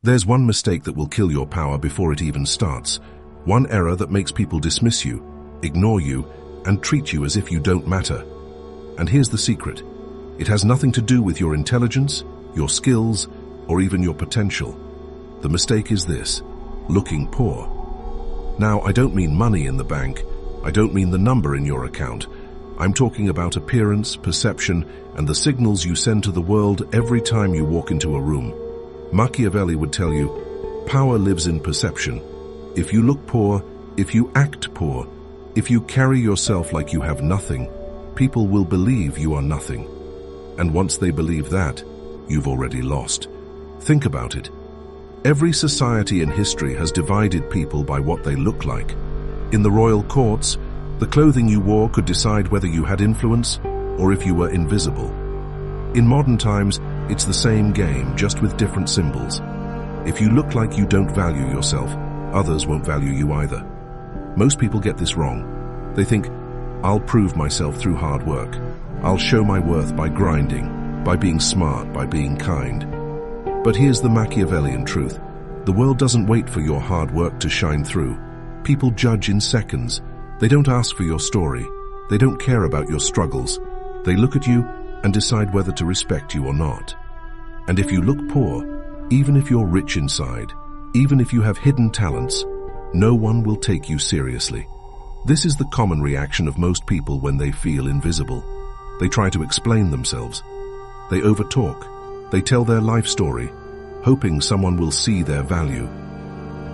There's one mistake that will kill your power before it even starts. One error that makes people dismiss you, ignore you, and treat you as if you don't matter. And here's the secret. It has nothing to do with your intelligence, your skills, or even your potential. The mistake is this: looking poor. Now, I don't mean money in the bank. I don't mean the number in your account. I'm talking about appearance, perception, and the signals you send to the world every time you walk into a room. Machiavelli would tell you, power lives in perception. If you look poor, if you act poor, if you carry yourself like you have nothing, people will believe you are nothing. And once they believe that, you've already lost. Think about it. Every society in history has divided people by what they look like. In the royal courts, the clothing you wore could decide whether you had influence or if you were invisible. In modern times, it's the same game, just with different symbols. If you look like you don't value yourself, others won't value you either. Most people get this wrong. They think, I'll prove myself through hard work. I'll show my worth by grinding, by being smart, by being kind. But here's the Machiavellian truth. The world doesn't wait for your hard work to shine through. People judge in seconds. They don't ask for your story. They don't care about your struggles. They look at you and decide whether to respect you or not. And if you look poor, even if you're rich inside, even if you have hidden talents, no one will take you seriously. This is the common reaction of most people when they feel invisible. They try to explain themselves. They overtalk. They tell their life story, hoping someone will see their value.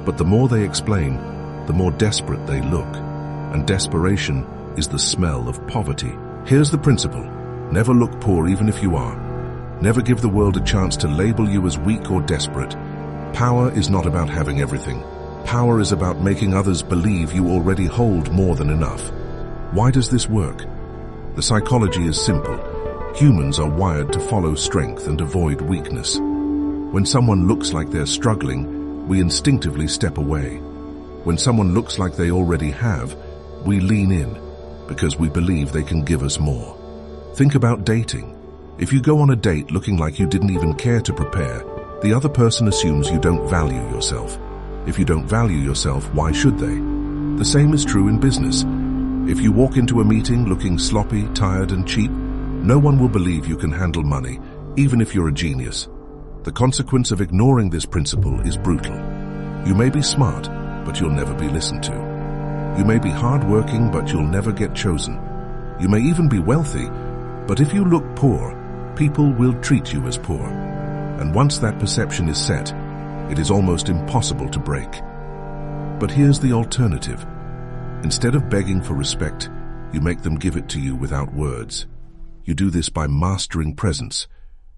But the more they explain, the more desperate they look. And desperation is the smell of poverty. Here's the principle. Never look poor even if you are. Never give the world a chance to label you as weak or desperate. Power is not about having everything. Power is about making others believe you already hold more than enough. Why does this work? The psychology is simple. Humans are wired to follow strength and avoid weakness. When someone looks like they're struggling, we instinctively step away. When someone looks like they already have, we lean in because we believe they can give us more. Think about dating. If you go on a date looking like you didn't even care to prepare, the other person assumes you don't value yourself. If you don't value yourself, why should they? The same is true in business. If you walk into a meeting looking sloppy, tired, and cheap, no one will believe you can handle money, even if you're a genius. The consequence of ignoring this principle is brutal. You may be smart, but you'll never be listened to. You may be hardworking, but you'll never get chosen. You may even be wealthy, but if you look poor, people will treat you as poor. And once that perception is set, it is almost impossible to break. But here's the alternative. Instead of begging for respect, you make them give it to you without words. You do this by mastering presence.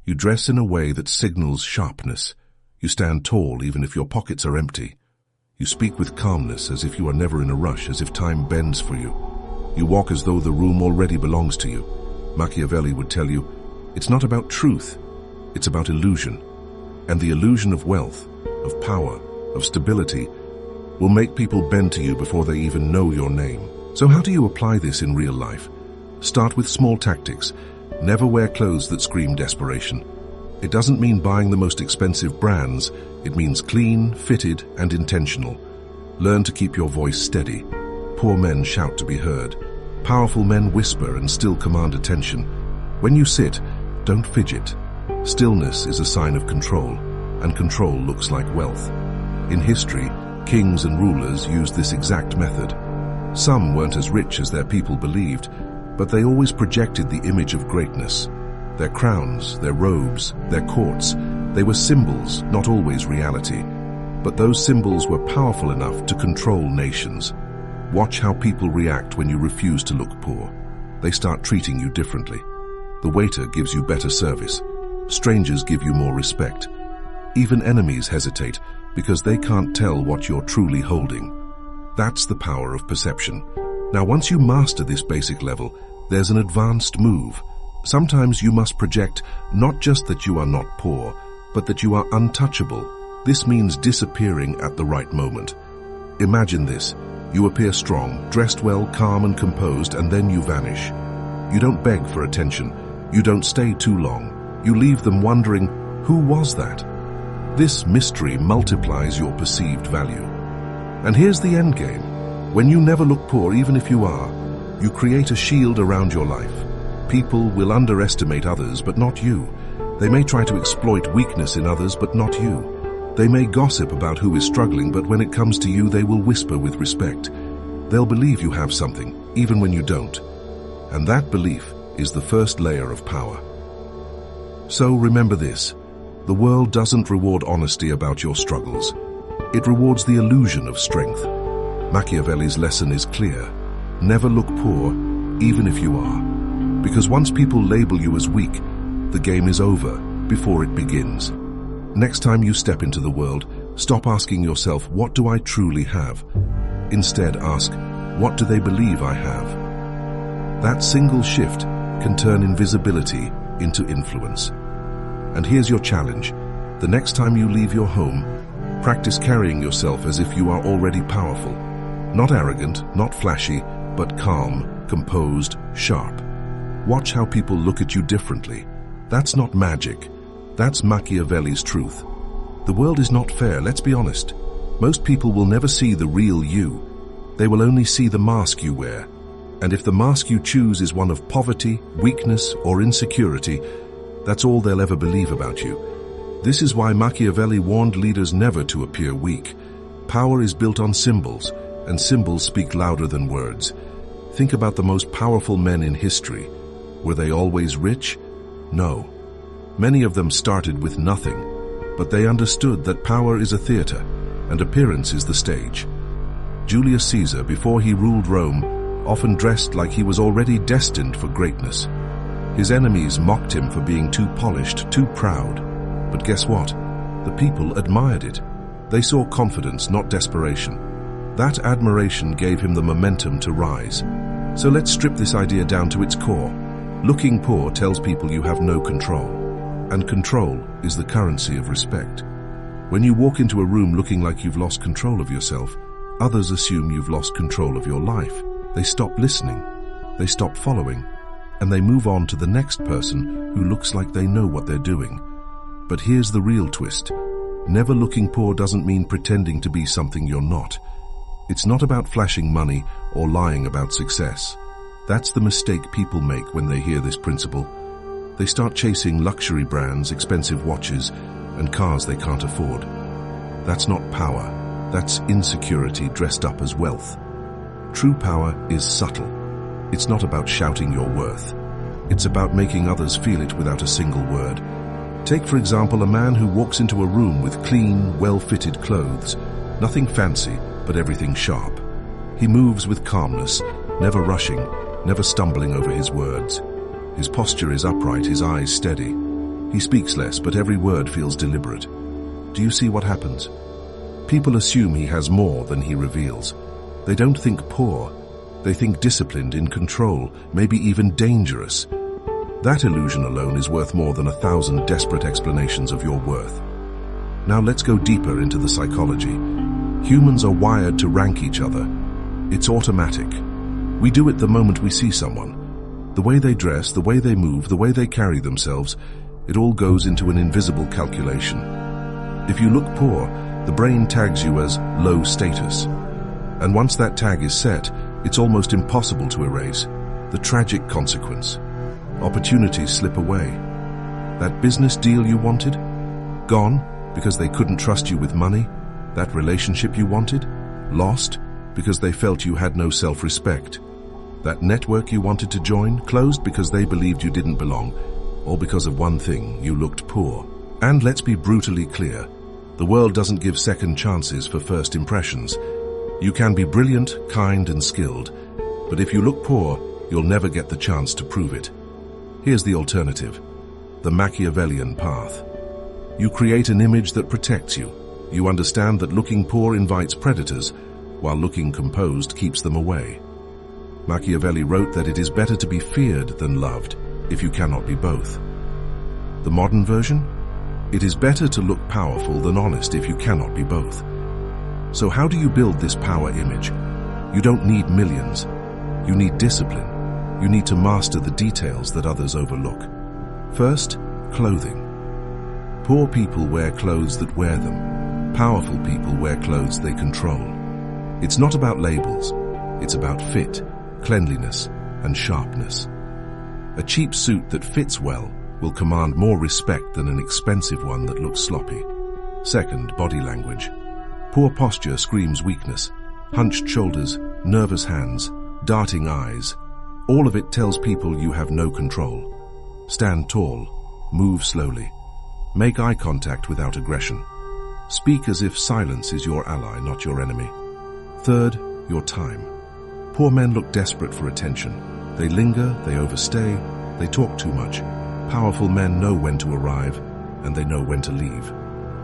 You dress in a way that signals sharpness. You stand tall even if your pockets are empty. You speak with calmness as if you are never in a rush, as if time bends for you. You walk as though the room already belongs to you. Machiavelli would tell you, it's not about truth, it's about illusion. And the illusion of wealth, of power, of stability will make people bend to you before they even know your name. So how do you apply this in real life? Start with small tactics. Never wear clothes that scream desperation. It doesn't mean buying the most expensive brands. It means clean, fitted, and intentional. Learn to keep your voice steady. Poor men shout to be heard. Powerful men whisper and still command attention. When you sit, don't fidget. Stillness is a sign of control, and control looks like wealth. In history, kings and rulers used this exact method. Some weren't as rich as their people believed, but they always projected the image of greatness. Their crowns, their robes, their courts, they were symbols, not always reality. But those symbols were powerful enough to control nations. Watch how people react when you refuse to look poor. They start treating you differently. The waiter gives you better service. Strangers give you more respect. Even enemies hesitate because they can't tell what you're truly holding. That's the power of perception. Now, once you master this basic level, there's an advanced move. Sometimes you must project not just that you are not poor, but that you are untouchable. This means disappearing at the right moment. Imagine this. You appear strong, dressed well, calm and composed, and then you vanish. You don't beg for attention. You don't stay too long. You leave them wondering, who was that? This mystery multiplies your perceived value. And here's the end game. When you never look poor, even if you are, you create a shield around your life. People will underestimate others, but not you. They may try to exploit weakness in others, but not you. They may gossip about who is struggling, but when it comes to you, they will whisper with respect. They'll believe you have something, even when you don't. And that belief is the first layer of power. So remember this. The world doesn't reward honesty about your struggles. It rewards the illusion of strength. Machiavelli's lesson is clear. Never look poor, even if you are. Because once people label you as weak, the game is over before it begins. Next time you step into the world, stop asking yourself, what do I truly have? Instead, ask, what do they believe I have? That single shift can turn invisibility into influence. And here's your challenge. The next time you leave your home, practice carrying yourself as if you are already powerful. Not arrogant, not flashy, but calm, composed, sharp. Watch how people look at you differently. That's not magic. That's Machiavelli's truth. The world is not fair, let's be honest. Most people will never see the real you. They will only see the mask you wear. And if the mask you choose is one of poverty, weakness, or insecurity, that's all they'll ever believe about you. This is why Machiavelli warned leaders never to appear weak. Power is built on symbols, and symbols speak louder than words. Think about the most powerful men in history. Were they always rich? No. Many of them started with nothing, but they understood that power is a theater, and appearance is the stage. Julius Caesar, before he ruled Rome, often dressed like he was already destined for greatness. His enemies mocked him for being too polished, too proud. But guess what? The people admired it. They saw confidence, not desperation. That admiration gave him the momentum to rise. So let's strip this idea down to its core. Looking poor tells people you have no control. And control is the currency of respect. When you walk into a room looking like you've lost control of yourself, others assume you've lost control of your life. They stop listening, they stop following, and they move on to the next person who looks like they know what they're doing. But here's the real twist. Never looking poor doesn't mean pretending to be something you're not. It's not about flashing money or lying about success. That's the mistake people make when they hear this principle. They start chasing luxury brands, expensive watches, and cars they can't afford. That's not power. That's insecurity dressed up as wealth. True power is subtle. It's not about shouting your worth. It's about making others feel it without a single word. Take, for example, a man who walks into a room with clean, well-fitted clothes. Nothing fancy, but everything sharp. He moves with calmness, never rushing, never stumbling over his words. His posture is upright, his eyes steady. He speaks less, but every word feels deliberate. Do you see what happens? People assume he has more than he reveals. They don't think poor. They think disciplined, in control, maybe even dangerous. That illusion alone is worth more than 1,000 desperate explanations of your worth. Now let's go deeper into the psychology. Humans are wired to rank each other. It's automatic. We do it the moment we see someone. The way they dress, the way they move, the way they carry themselves, it all goes into an invisible calculation. If you look poor, the brain tags you as low status. And once that tag is set, it's almost impossible to erase. The tragic consequence. Opportunities slip away. That business deal you wanted? Gone because they couldn't trust you with money? That relationship you wanted? Lost because they felt you had no self-respect? That network you wanted to join? Closed because they believed you didn't belong? All because of one thing, you looked poor. And let's be brutally clear. The world doesn't give second chances for first impressions. You can be brilliant, kind, and skilled, but if you look poor, you'll never get the chance to prove it. Here's the alternative, the Machiavellian path. You create an image that protects you. You understand that looking poor invites predators, while looking composed keeps them away. Machiavelli wrote that it is better to be feared than loved, if you cannot be both. The modern version? It is better to look powerful than honest if you cannot be both. So how do you build this power image? You don't need millions. You need discipline. You need to master the details that others overlook. First, clothing. Poor people wear clothes that wear them. Powerful people wear clothes they control. It's not about labels. It's about fit, cleanliness, and sharpness. A cheap suit that fits well will command more respect than an expensive one that looks sloppy. Second, body language. Poor posture screams weakness. Hunched shoulders, nervous hands, darting eyes. All of it tells people you have no control. Stand tall. Move slowly. Make eye contact without aggression. Speak as if silence is your ally, not your enemy. Third, your time. Poor men look desperate for attention. They linger, they overstay, they talk too much. Powerful men know when to arrive, and they know when to leave.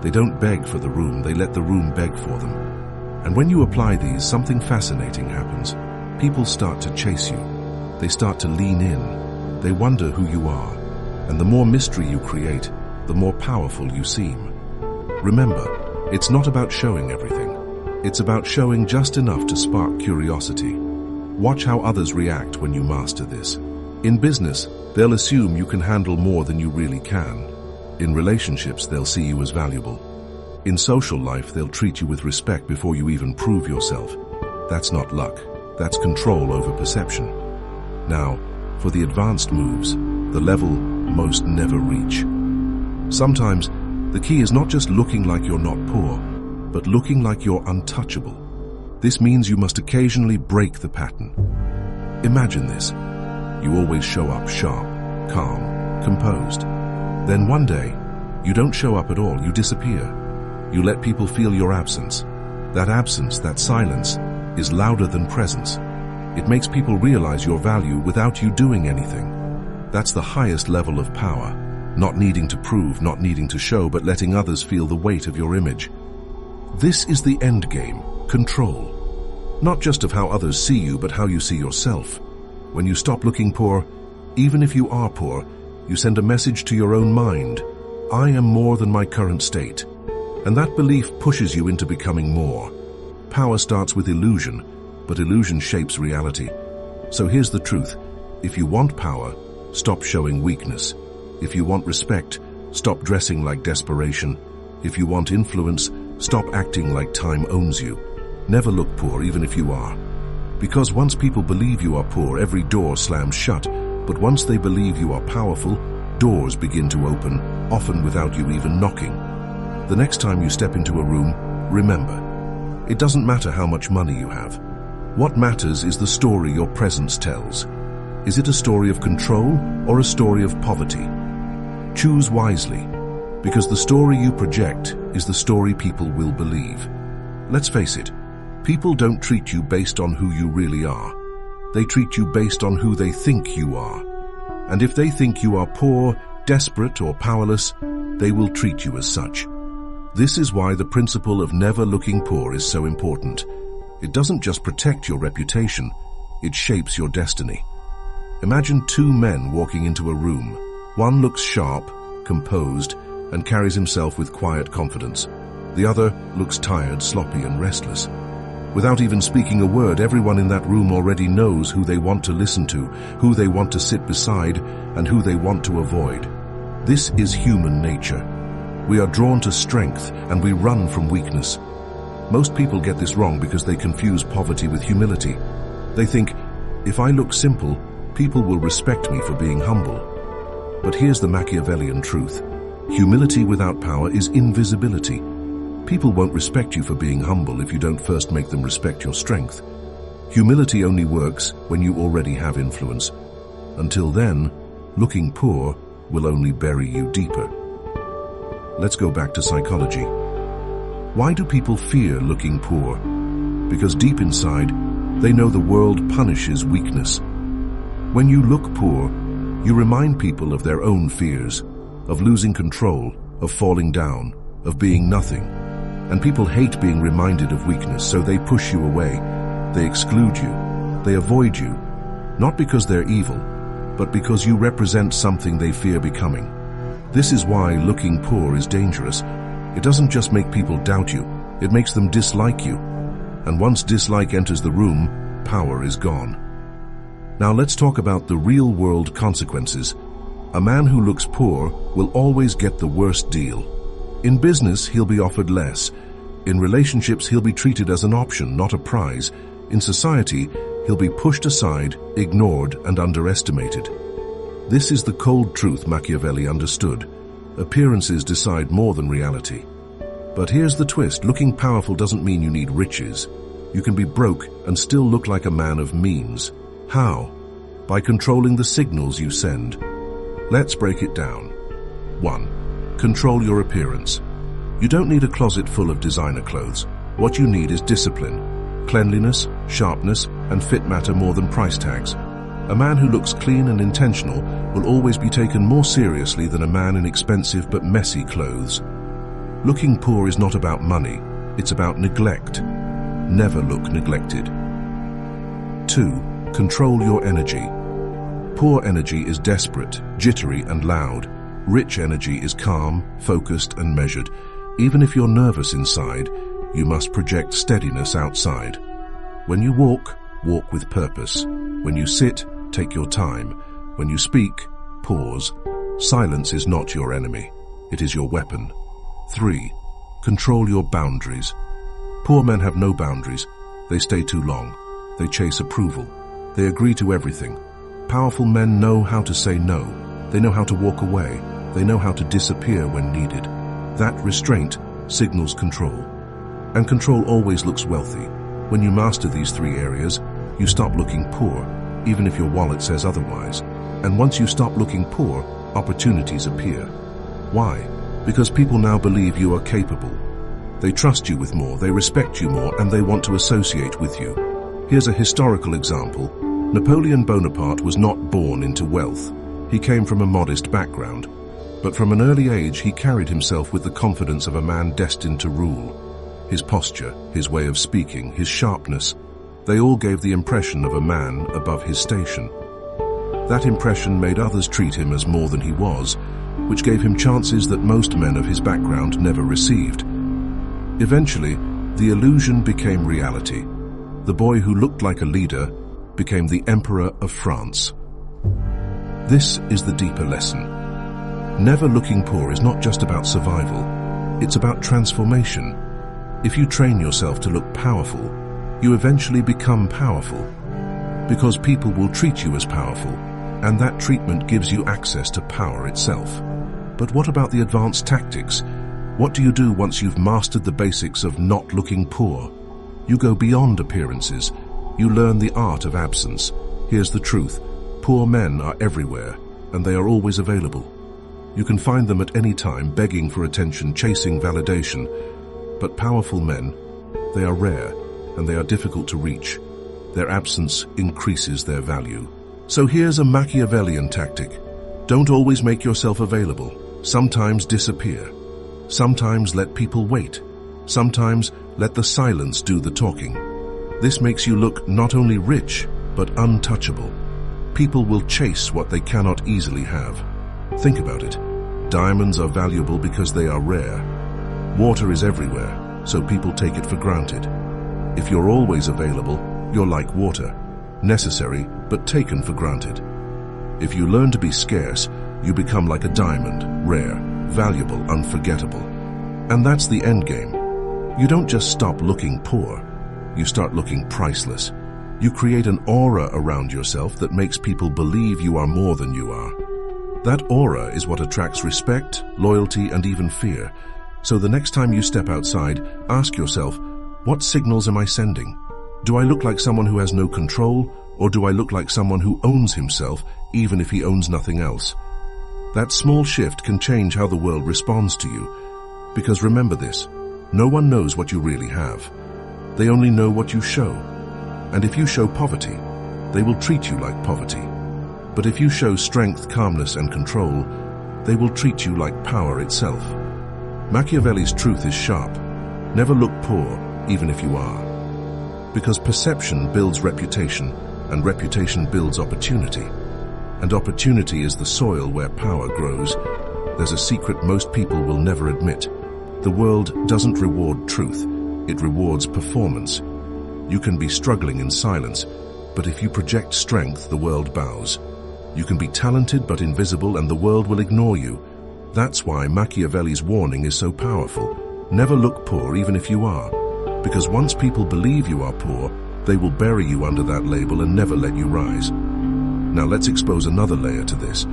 They don't beg for the room, they let the room beg for them. And when you apply these, something fascinating happens. People start to chase you. They start to lean in. They wonder who you are. And the more mystery you create, the more powerful you seem. Remember, it's not about showing everything. It's about showing just enough to spark curiosity. Watch how others react when you master this. In business, they'll assume you can handle more than you really can. In relationships, they'll see you as valuable. In social life, they'll treat you with respect before you even prove yourself. That's not luck. That's control over perception. Now, for the advanced moves, the level most never reach. Sometimes, the key is not just looking like you're not poor, but looking like you're untouchable. This means you must occasionally break the pattern. Imagine this. You always show up sharp, calm, composed. Then one day, you don't show up at all, you disappear. You let people feel your absence. That absence, that silence, is louder than presence. It makes people realize your value without you doing anything. That's the highest level of power. Not needing to prove, not needing to show, but letting others feel the weight of your image. This is the end game, control. Not just of how others see you, but how you see yourself. When you stop looking poor, even if you are poor, you send a message to your own mind. I am more than my current state. And that belief pushes you into becoming more. Power starts with illusion, but illusion shapes reality. So here's the truth. If you want power, stop showing weakness. If you want respect, stop dressing like desperation. If you want influence, stop acting like time owns you. Never look poor, even if you are. Because once people believe you are poor, every door slams shut. But once they believe you are powerful, doors begin to open, often without you even knocking. The next time you step into a room, remember, it doesn't matter how much money you have. What matters is the story your presence tells. Is it a story of control or a story of poverty? Choose wisely, because the story you project is the story people will believe. Let's face it, people don't treat you based on who you really are. They treat you based on who they think you are. And if they think you are poor, desperate, or powerless, they will treat you as such. This is why the principle of never looking poor is so important. It doesn't just protect your reputation, it shapes your destiny. Imagine two men walking into a room. One looks sharp, composed, and carries himself with quiet confidence. The other looks tired, sloppy, and restless. Without even speaking a word, everyone in that room already knows who they want to listen to, who they want to sit beside, and who they want to avoid. This is human nature. We are drawn to strength, and we run from weakness. Most people get this wrong because they confuse poverty with humility. They think, if I look simple, people will respect me for being humble. But here's the Machiavellian truth. Humility without power is invisibility. People won't respect you for being humble if you don't first make them respect your strength. Humility only works when you already have influence. Until then, looking poor will only bury you deeper. Let's go back to psychology. Why do people fear looking poor? Because deep inside, they know the world punishes weakness. When you look poor, you remind people of their own fears, of losing control, of falling down, of being nothing. And people hate being reminded of weakness, so they push you away. They exclude you. They avoid you. Not because they're evil, but because you represent something they fear becoming. This is why looking poor is dangerous. It doesn't just make people doubt you, it makes them dislike you. And once dislike enters the room, power is gone. Now let's talk about the real-world consequences. A man who looks poor will always get the worst deal. In business, he'll be offered less. In relationships, he'll be treated as an option, not a prize. In society, he'll be pushed aside, ignored, and underestimated. This is the cold truth Machiavelli understood. Appearances decide more than reality. But here's the twist. Looking powerful doesn't mean you need riches. You can be broke and still look like a man of means. How? By controlling the signals you send. Let's break it down. 1. Control your appearance. You don't need a closet full of designer clothes. What you need is discipline. Cleanliness, sharpness, and fit matter more than price tags. A man who looks clean and intentional will always be taken more seriously than a man in expensive but messy clothes. Looking poor is not about money, it's about neglect. Never look neglected. 2. Control your energy. Poor energy is desperate, jittery, and loud. Rich energy is calm, focused, and measured. Even if you're nervous inside, you must project steadiness outside. When you walk, walk with purpose. When you sit, take your time. When you speak, pause. Silence is not your enemy. It is your weapon. 3. Control your boundaries. Poor men have no boundaries. They stay too long. They chase approval. They agree to everything. Powerful men know how to say no. They know how to walk away. They know how to disappear when needed. That restraint signals control. And control always looks wealthy. When you master these 3 areas, you stop looking poor, even if your wallet says otherwise. And once you stop looking poor, opportunities appear. Why? Because people now believe you are capable. They trust you with more, they respect you more, and they want to associate with you. Here's a historical example. Napoleon Bonaparte was not born into wealth. He came from a modest background. But from an early age, he carried himself with the confidence of a man destined to rule. His posture, his way of speaking, his sharpness, they all gave the impression of a man above his station. That impression made others treat him as more than he was, which gave him chances that most men of his background never received. Eventually, the illusion became reality. The boy who looked like a leader became the Emperor of France. This is the deeper lesson. Never looking poor is not just about survival, it's about transformation. If you train yourself to look powerful, you eventually become powerful. Because people will treat you as powerful, and that treatment gives you access to power itself. But what about the advanced tactics? What do you do once you've mastered the basics of not looking poor? You go beyond appearances. You learn the art of absence. Here's the truth. Poor men are everywhere, and they are always available. You can find them at any time, begging for attention, chasing validation. But powerful men, they are rare, and they are difficult to reach. Their absence increases their value. So here's a Machiavellian tactic. Don't always make yourself available. Sometimes disappear. Sometimes let people wait. Sometimes let the silence do the talking. This makes you look not only rich, but untouchable. People will chase what they cannot easily have. Think about it. Diamonds are valuable because they are rare. Water is everywhere, so people take it for granted. If you're always available, you're like water. Necessary, but taken for granted. If you learn to be scarce, you become like a diamond, rare, valuable, unforgettable. And that's the end game. You don't just stop looking poor, you start looking priceless. You create an aura around yourself that makes people believe you are more than you are. That aura is what attracts respect, loyalty, and even fear. So the next time you step outside, ask yourself, what signals am I sending? Do I look like someone who has no control, or do I look like someone who owns himself, even if he owns nothing else? That small shift can change how the world responds to you. Because remember this, no one knows what you really have. They only know what you show. And if you show poverty, they will treat you like poverty. But if you show strength, calmness, and control, they will treat you like power itself. Machiavelli's truth is sharp. Never look poor, even if you are. Because perception builds reputation, and reputation builds opportunity. And opportunity is the soil where power grows. There's a secret most people will never admit. The world doesn't reward truth, it rewards performance. You can be struggling in silence, but if you project strength, the world bows. You can be talented but invisible, and the world will ignore you. That's why Machiavelli's warning is so powerful. Never look poor even if you are. Because once people believe you are poor, they will bury you under that label and never let you rise. Now let's expose another layer to this.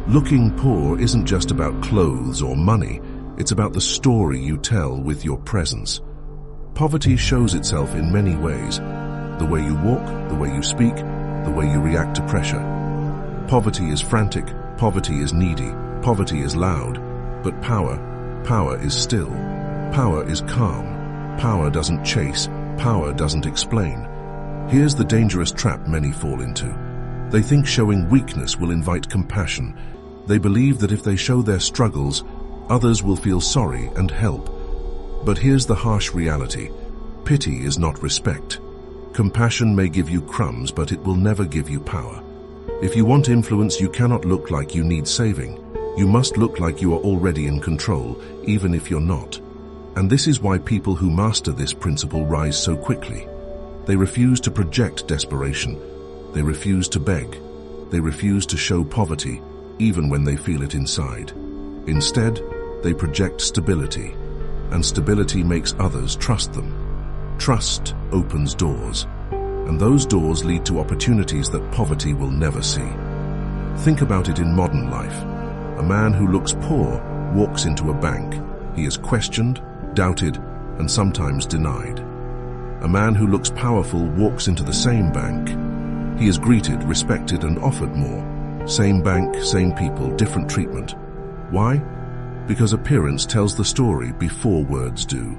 Looking poor isn't just about clothes or money. It's about the story you tell with your presence. Poverty shows itself in many ways. The way you walk, the way you speak, the way you react to pressure. Poverty is frantic, poverty is needy, poverty is loud. But power is still. Power is calm. Power doesn't chase. Power doesn't explain. Here's the dangerous trap many fall into. They think showing weakness will invite compassion. They believe that if they show their struggles, others will feel sorry and help. But here's the harsh reality. Pity is not respect. Compassion may give you crumbs, but it will never give you power. If you want influence, you cannot look like you need saving. You must look like you are already in control, even if you're not. And this is why people who master this principle rise so quickly. They refuse to project desperation. They refuse to beg. They refuse to show poverty, even when they feel it inside. Instead, they project stability. And stability makes others trust them. Trust opens doors. And those doors lead to opportunities that poverty will never see. Think about it in modern life. A man who looks poor walks into a bank. He is questioned, doubted, and sometimes denied. A man who looks powerful walks into the same bank. He is greeted, respected, and offered more. Same bank, same people, different treatment. Why? Because appearance tells the story before words do.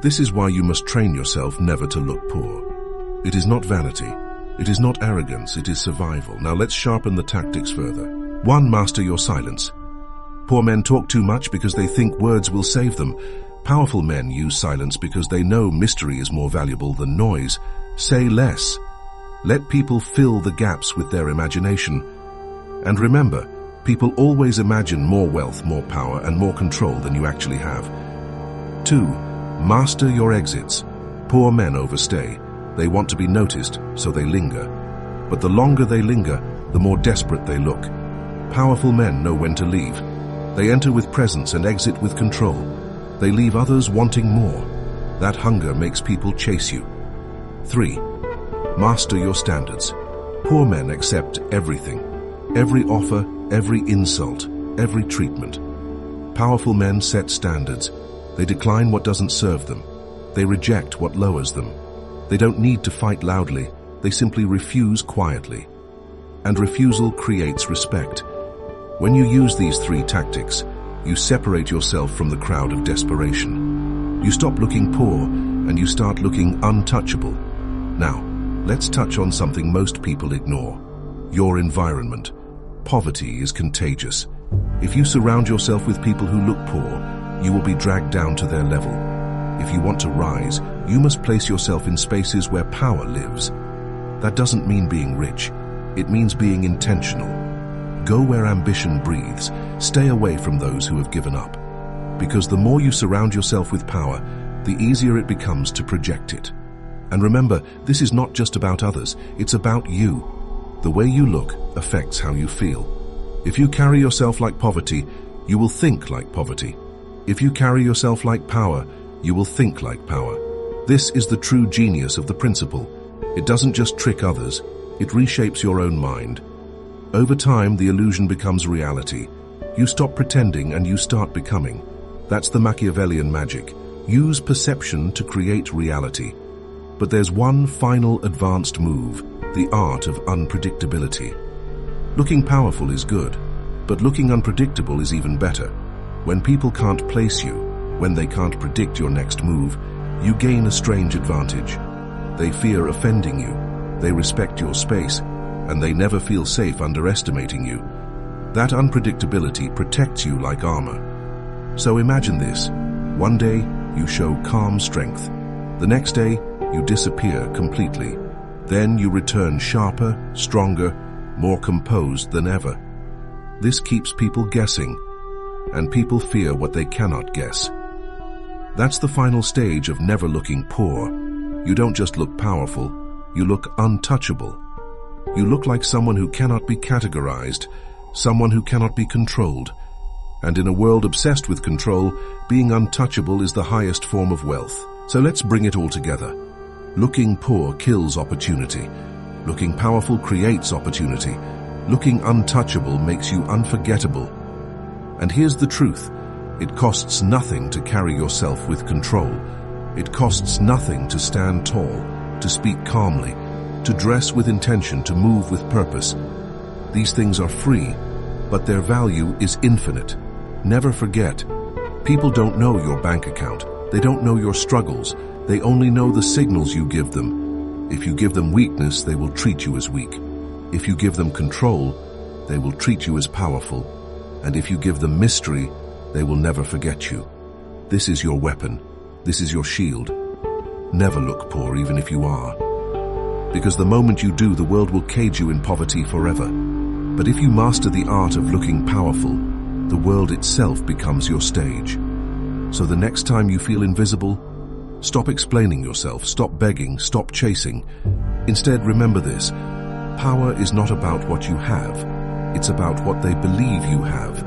This is why you must train yourself never to look poor. It is not vanity. It is not arrogance. It is survival. Now let's sharpen the tactics further. 1. Master your silence. Poor men talk too much because they think words will save them. Powerful men use silence because they know mystery is more valuable than noise. Say less. Let people fill the gaps with their imagination. And remember, people always imagine more wealth, more power, and more control than you actually have. 2. Master your exits. Poor men overstay. They want to be noticed, so they linger. But the longer they linger, the more desperate they look. Powerful men know when to leave. They enter with presence and exit with control. They leave others wanting more. That hunger makes people chase you. 3. Master your standards. Poor men accept everything. Every offer, every insult, every treatment. Powerful men set standards. They decline what doesn't serve them. They reject what lowers them. They don't need to fight loudly. They simply refuse quietly. And refusal creates respect. When you use these 3 tactics, you separate yourself from the crowd of desperation. You stop looking poor and you start looking untouchable. Now, let's touch on something most people ignore. Your environment. Poverty is contagious. If you surround yourself with people who look poor, you will be dragged down to their level. If you want to rise, you must place yourself in spaces where power lives. That doesn't mean being rich. It means being intentional. Go where ambition breathes. Stay away from those who have given up. Because the more you surround yourself with power, the easier it becomes to project it. And remember, this is not just about others, it's about you. The way you look affects how you feel. If you carry yourself like poverty, you will think like poverty. If you carry yourself like power, you will think like power. This is the true genius of the principle. It doesn't just trick others, it reshapes your own mind. Over time, the illusion becomes reality. You stop pretending and you start becoming. That's the Machiavellian magic. Use perception to create reality. But there's one final advanced move, the art of unpredictability. Looking powerful is good, but looking unpredictable is even better. When people can't place you, when they can't predict your next move, you gain a strange advantage. They fear offending you, they respect your space, and they never feel safe underestimating you. That unpredictability protects you like armor. So imagine this. One day, you show calm strength. The next day, you disappear completely. Then you return sharper, stronger, more composed than ever. This keeps people guessing, and people fear what they cannot guess. That's the final stage of never looking poor. You don't just look powerful, you look untouchable. You look like someone who cannot be categorized, someone who cannot be controlled. And in a world obsessed with control, being untouchable is the highest form of wealth. So let's bring it all together. Looking poor kills opportunity. Looking powerful creates opportunity. Looking untouchable makes you unforgettable. And here's the truth. It costs nothing to carry yourself with control. It costs nothing to stand tall, to speak calmly, to dress with intention, to move with purpose. These things are free, but their value is infinite. Never forget, people don't know your bank account. They don't know your struggles. They only know the signals you give them. If you give them weakness, they will treat you as weak. If you give them control, they will treat you as powerful. And if you give them mystery, they will never forget you. This is your weapon. This is your shield. Never look poor, even if you are. Because the moment you do, the world will cage you in poverty forever. But if you master the art of looking powerful, the world itself becomes your stage. So the next time you feel invisible, stop explaining yourself, stop begging, stop chasing. Instead, remember this. Power is not about what you have. It's about what they believe you have.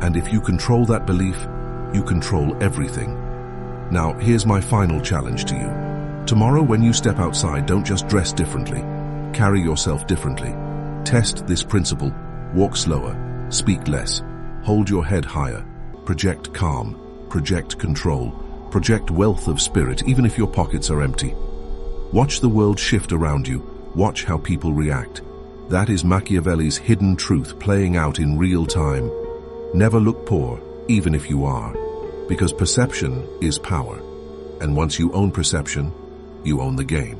And if you control that belief, you control everything. Now, here's my final challenge to you. Tomorrow, when you step outside, don't just dress differently. Carry yourself differently. Test this principle. Walk slower. Speak less. Hold your head higher. Project calm. Project control. Project wealth of spirit, even if your pockets are empty. Watch the world shift around you. Watch how people react. That is Machiavelli's hidden truth playing out in real time. Never look poor, even if you are, because perception is power. And once you own perception, you own the game.